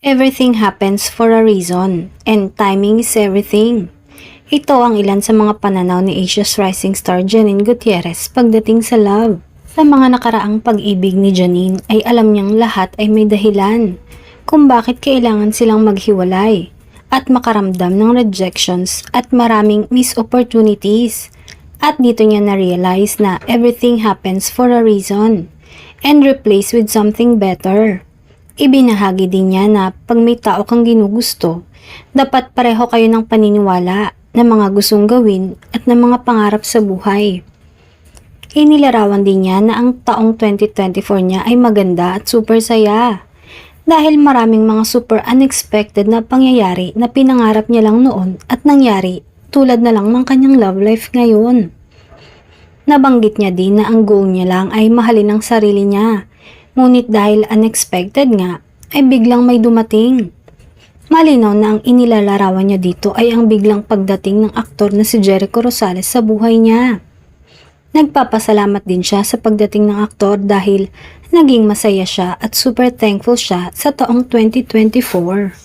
Everything happens for a reason, and timing is everything. Ito ang ilan sa mga pananaw ni Asia's rising star Janine Gutierrez pagdating sa love. Sa mga nakaraang pag-ibig ni Janine ay alam niyang lahat ay may dahilan kung bakit kailangan silang maghiwalay at makaramdam ng rejections at maraming missed opportunities. At dito niya na-realize na everything happens for a reason and replace with something better. Ibinahagi din niya na pag may tao kang ginugusto, dapat pareho kayo ng paniniwala na mga gustong gawin at ng mga pangarap sa buhay. Inilarawan din niya na ang taong 2024 niya ay maganda at super saya dahil maraming mga super unexpected na pangyayari na pinangarap niya lang noon at nangyari tulad na lang ng kanyang love life ngayon. Nabanggit niya din na ang goal niya lang ay mahalin ang sarili niya, ngunit dahil unexpected nga ay biglang may dumating. Malinaw na ang inilalarawan niya dito ay ang biglang pagdating ng aktor na si Jericho Rosales sa buhay niya. Nagpapasalamat din siya sa pagdating ng aktor dahil naging masaya siya at super thankful siya sa taong 2024.